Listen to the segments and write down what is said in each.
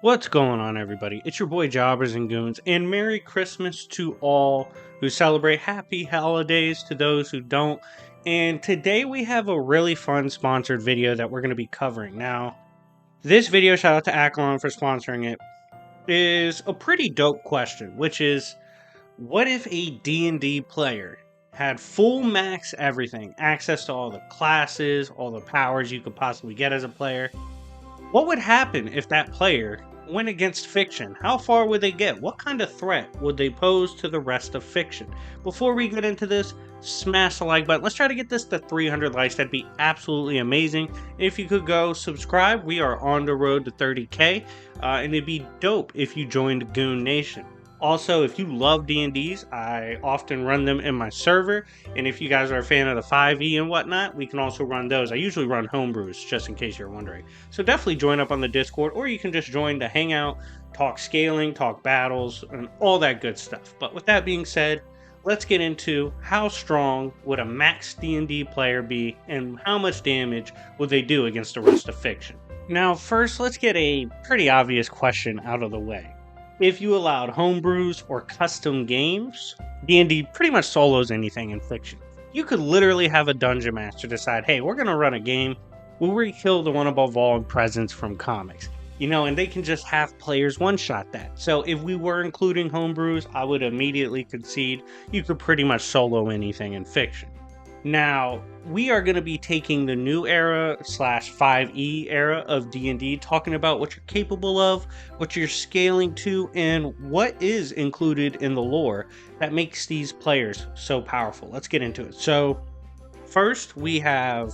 What's going on, everybody? It's your boy Jobbers and Goons, and Merry Christmas to all who celebrate. Happy holidays to those who don't. And today we have a really fun sponsored video that we're going to be covering. Now, this video, shout out to Akalon for sponsoring it, is a pretty dope question, which is, what if a D&D player had full max everything, access to all the classes, all the powers you could possibly get as a player? What would happen if that player went against fiction? How far would they get? What kind of threat would they pose to the rest of fiction? Before we get into this, smash the like button. Let's try to get this to 300 likes. That'd be absolutely amazing. If you could go subscribe, we are on the road to 30K, and it'd be dope if you joined Goon Nation. Also, if you love D&Ds, I often run them in my server, and if you guys are a fan of the 5e and whatnot, we can also run those. I usually run homebrews, just in case you're wondering. So definitely join up on the Discord, or you can just join to hang out, talk scaling, talk battles, and all that good stuff. But with that being said, let's get into how strong would a max D&D player be, and how much damage would they do against the rest of fiction. Now, first, let's get a pretty obvious question out of the way. If you allowed homebrews or custom games, D&D pretty much solos anything in fiction. You could literally have a dungeon master decide, hey, we're going to run a game where we kill the one above all in presence from comics. And they can just have players one-shot that. So if we were including homebrews, I would immediately concede you could pretty much solo anything in fiction. Now, we are going to be taking the new era / 5e era of D&D, talking about what you're capable of, what you're scaling to, and what is included in the lore that makes these players so powerful. Let's get into it. So, first we have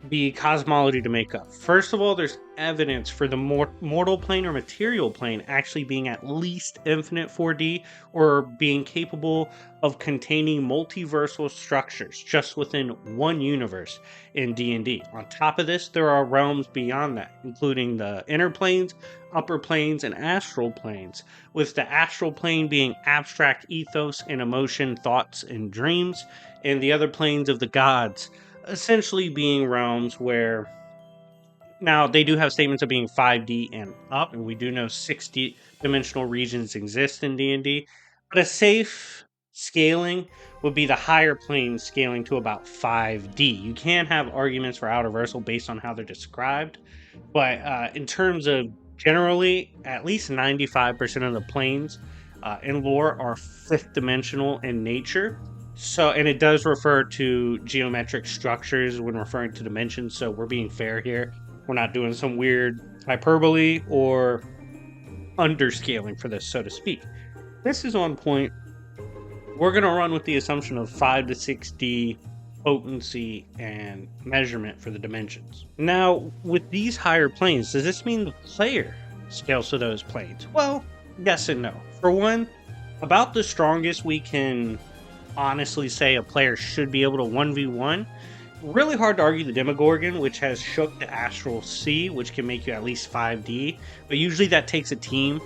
the cosmology to make up. First of all, there's evidence for the mortal plane or material plane actually being at least infinite 4D, or being capable of containing multiversal structures just within one universe in D&D. On top of this, there are realms beyond that, including the inner planes, upper planes, and astral planes, with the astral plane being abstract ethos and emotion, thoughts, and dreams, and the other planes of the gods essentially being realms where, now they do have statements of being 5D and up, and we do know 60 dimensional regions exist in D&D, but a safe scaling would be the higher planes scaling to about 5D. You can have arguments for outerversal based on how they're described, but in terms of generally, at least 95% of the planes in lore are 5th dimensional in nature. So, and it does refer to geometric structures when referring to dimensions, so we're being fair here. We're not doing some weird hyperbole or underscaling for this, so to speak. This is on point. We're going to run with the assumption of 5 to 6D potency and measurement for the dimensions. Now, with these higher planes, does this mean the player scales to those planes? Well, yes and no. For one, about the strongest we can honestly say a player should be able to 1v1. Really hard to argue the Demogorgon, which has shook the Astral Sea, which can make you at least 5D, but usually that takes a team.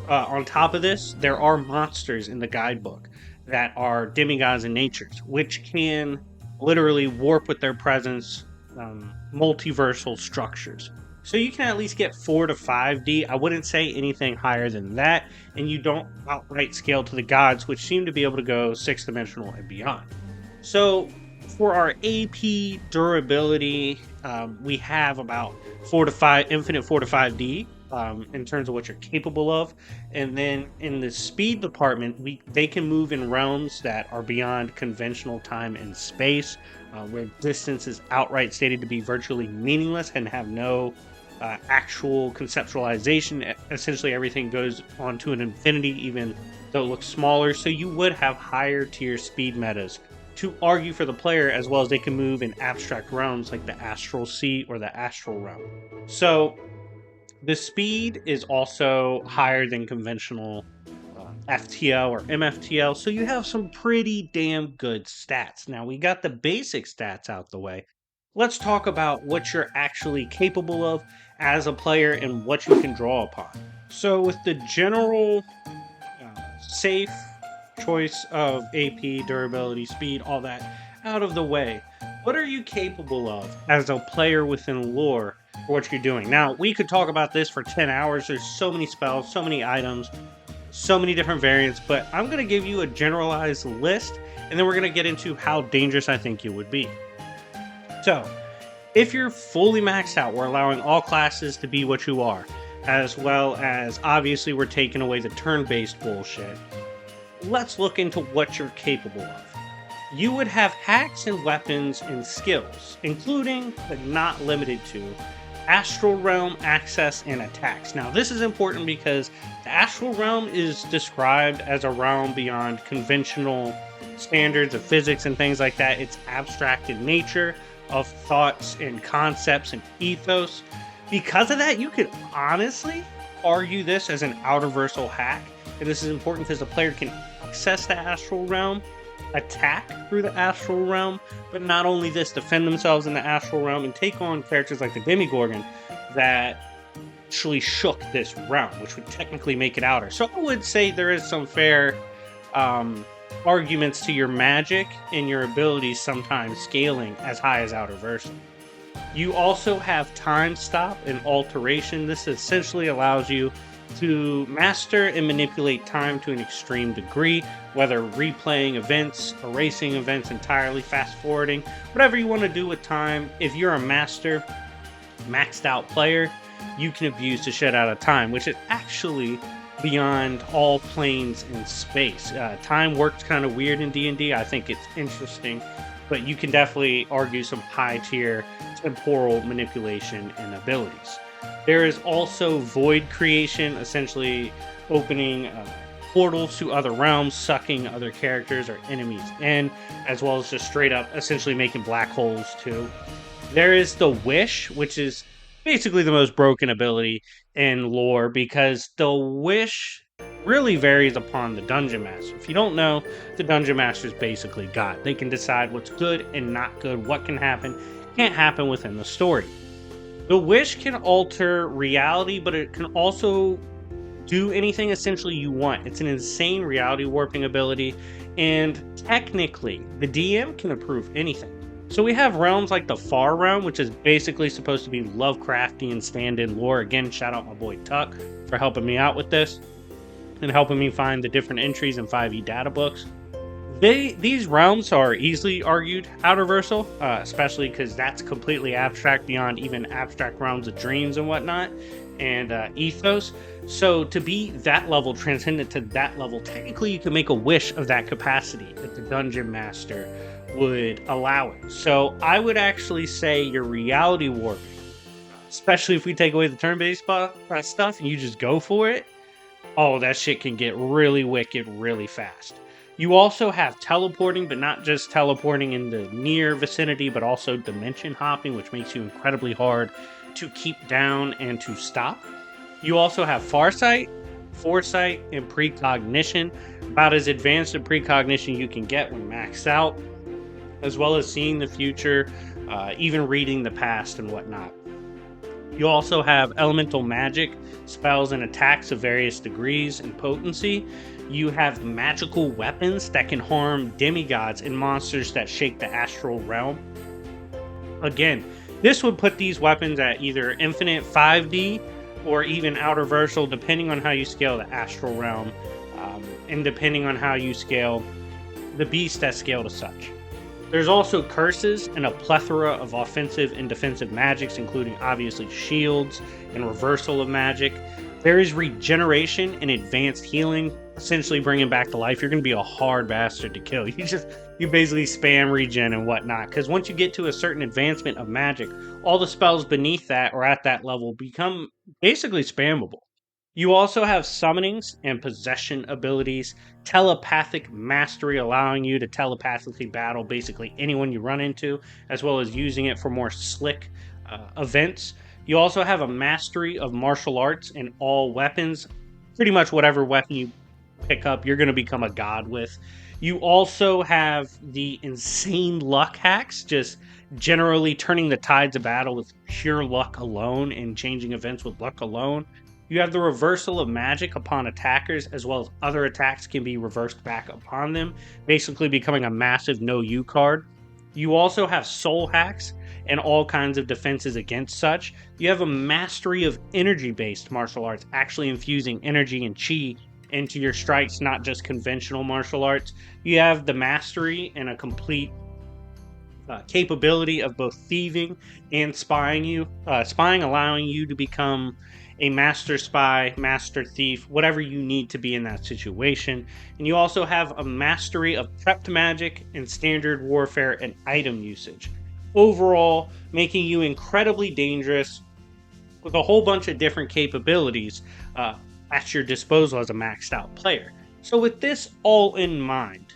On top of this, there are monsters in the guidebook that are demigods in nature, which can literally warp with their presence multiversal structures. So you can at least get 4 to 5D. I wouldn't say anything higher than that, and you don't outright scale to the gods, which seem to be able to go 6th dimensional and beyond. So for our AP durability, we have about 4 to 5, infinite 4 to 5D in terms of what you're capable of. And then in the speed department, they can move in realms that are beyond conventional time and space, where distance is outright stated to be virtually meaningless and have no actual conceptualization. Essentially everything goes on to an infinity, even though it looks smaller. So you would have higher tier speed metas to argue for the player, as well as they can move in abstract realms like the Astral Sea or the Astral Realm. So the speed is also higher than conventional FTL or MFTL, so you have some pretty damn good stats. Now we got the basic stats out the way. Let's talk about what you're actually capable of as a player and what you can draw upon. So with the general safe choice of AP, durability, speed, all that out of the way, What are you capable of as a player within lore for what you're doing? Now, we could talk about this for 10 hours. There's so many spells, so many items, so many different variants, but I'm going to give you a generalized list, and then we're going to get into how dangerous I think you would be. So, if you're fully maxed out, we're allowing all classes to be what you are, as well as obviously we're taking away the turn-based bullshit. Let's look into what you're capable of. You would have hacks and weapons and skills, including, but not limited to, Astral Realm access and attacks. Now, this is important because the Astral Realm is described as a realm beyond conventional standards of physics and things like that. It's abstract in nature, of thoughts and concepts and ethos. Because of that, you could honestly argue this as an outerversal hack. And this is important because the player can access the Astral Realm, attack through the Astral Realm, but not only this, defend themselves in the Astral Realm and take on characters like the Demigorgon that actually shook this realm, which would technically make it outer. So I would say there is some fair arguments to your magic and your abilities sometimes scaling as high as outerversal. You also have time stop and alteration. This essentially allows you to master and manipulate time to an extreme degree, whether replaying events, erasing events entirely, fast forwarding, whatever you want to do with time. If you're a master, maxed out player, you can abuse the shit out of time, which is actually beyond all planes in space. Time works kind of weird in D&D. I think it's interesting, but you can definitely argue some high tier temporal manipulation and abilities. There is also void creation, essentially opening portals to other realms, sucking other characters or enemies in, as well as just straight up essentially making black holes too. There is the wish, which is basically the most broken ability in lore because the wish really varies upon the dungeon master. If you don't know, the dungeon master is basically God. They can decide what's good and not good, what can happen, can't happen within the story. The wish can alter reality, but it can also do anything essentially you want. It's an insane reality warping ability, and technically, the DM can approve anything. So we have realms like the Far Realm, which is basically supposed to be Lovecraftian stand-in lore. Again, shout out my boy Tuck for helping me out with this and helping me find the different entries in 5e data books. These realms are easily argued outerversal, especially because that's completely abstract beyond even abstract realms of dreams and whatnot, and ethos. So to be that level, transcendent to that level, technically you can make a wish of that capacity if the dungeon master would allow it. So I would actually say your reality warping, especially if we take away the turn-based stuff and you just go for it, oh, that shit can get really wicked really fast. You also have teleporting, but not just teleporting in the near vicinity, but also dimension hopping, which makes you incredibly hard to keep down and to stop. You also have farsight, foresight, and precognition, about as advanced a precognition you can get when maxed out, as well as seeing the future, even reading the past and whatnot. You also have elemental magic, spells and attacks of various degrees and potency. You have magical weapons that can harm demigods and monsters that shake the astral realm. Again, this would put these weapons at either infinite 5D or even outerversal, depending on how you scale the astral realm, and depending on how you scale the beast that scale to such. There's also curses and a plethora of offensive and defensive magics, including obviously shields and reversal of magic. There is regeneration and advanced healing, essentially bringing back to life. You're going to be a hard bastard to kill. You basically spam regen and whatnot, because once you get to a certain advancement of magic, all the spells beneath that or at that level become basically spammable. You also have summonings and possession abilities, telepathic mastery, allowing you to telepathically battle basically anyone you run into, as well as using it for more slick events. You also have a mastery of martial arts and all weapons. Pretty much whatever weapon you pick up, you're going to become a god with. You also have the insane luck hacks, just generally turning the tides of battle with pure luck alone and changing events with luck alone. You have the reversal of magic upon attackers, as well as other attacks can be reversed back upon them, basically becoming a massive no-you card. You also have soul hacks and all kinds of defenses against such. You have a mastery of energy based martial arts, actually infusing energy and chi into your strikes, not just conventional martial arts. You have the mastery and a complete capability of both thieving and spying, allowing you to become a master spy, master thief, whatever you need to be in that situation. And you also have a mastery of prepped magic and standard warfare and item usage. Overall, making you incredibly dangerous with a whole bunch of different capabilities at your disposal as a maxed out player. So, with this all in mind,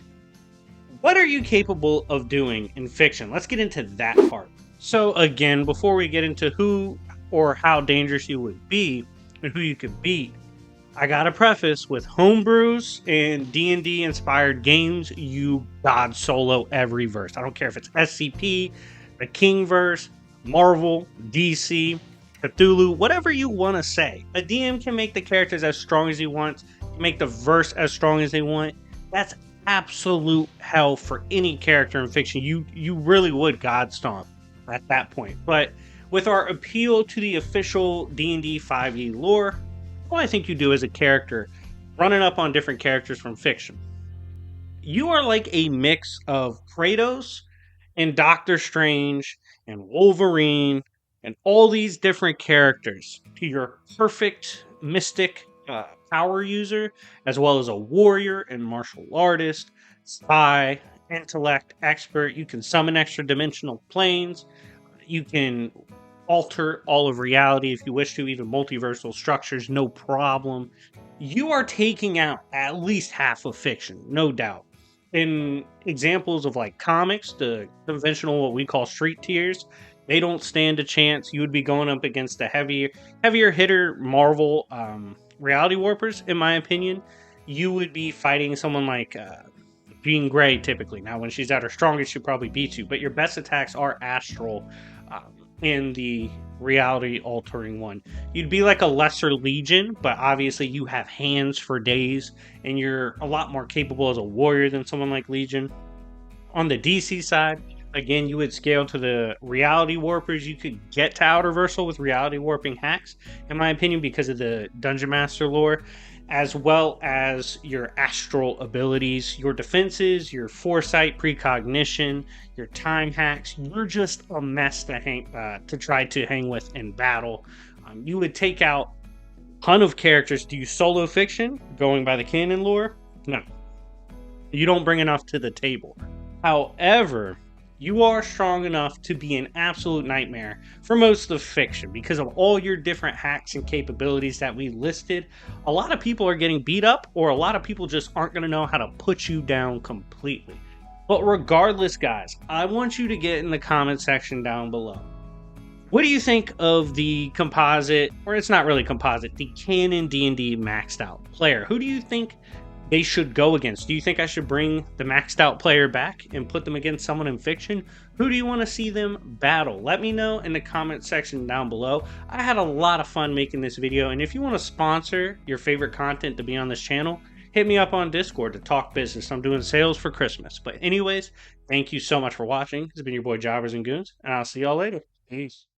what are you capable of doing in fiction? Let's get into that part. So again, before we get into who or how dangerous you would be and who you could beat, I gotta preface with homebrews and D&D inspired games, you god solo every verse. I don't care if it's SCP, the King verse, Marvel, DC, Cthulhu, whatever you want to say. A DM can make the characters as strong as he wants, make the verse as strong as they want. That's absolute hell for any character in fiction. You really would god stomp at that point. But with our appeal to the official D&D 5e lore, what I think you do as a character, running up on different characters from fiction. You are like a mix of Kratos and Doctor Strange and Wolverine and all these different characters to your perfect mystic power user, as well as a warrior and martial artist, spy, intellect expert. You can summon extra dimensional planes. You can alter all of reality if you wish to, even multiversal structures, no problem. You are taking out at least half of fiction, no doubt. In examples of like comics, the conventional what we call street tiers, they don't stand a chance. You would be going up against the heavier hitter Marvel reality warpers, in my opinion. You would be fighting someone like Jean Grey typically. Now, when she's at her strongest, she probably beats you, but your best attacks are astral in the reality altering one. You'd be like a lesser Legion, but obviously you have hands for days, and you're a lot more capable as a warrior than someone like Legion. On the DC side, again, you would scale to the reality warpers. You could get to outer versal with reality warping hacks, in my opinion, because of the Dungeon Master lore, as well as your astral abilities, your defenses, your foresight, precognition, your time hacks. You're just a mess to try to hang with in battle. You would take out a ton of characters. Do you solo fiction going by the canon lore? No, you don't bring enough to the table. However, you are strong enough to be an absolute nightmare for most of fiction because of all your different hacks and capabilities that we listed. A lot of people are getting beat up, or a lot of people just aren't going to know how to put you down completely. But regardless, guys, I want you to get in the comment section down below. What do you think of the composite, or it's not really composite, the canon D&D maxed out player? Who do you think they should go against? Do you think I should bring the maxed out player back and put them against someone in fiction? Who do you want to see them battle? Let me know in the comment section down below. I had a lot of fun making this video, and if you want to sponsor your favorite content to be on this channel, hit me up on Discord to talk business. I'm doing sales for Christmas. But anyways, thank you so much for watching. It's been your boy Jobbers and Goons, and I'll see y'all later. Peace.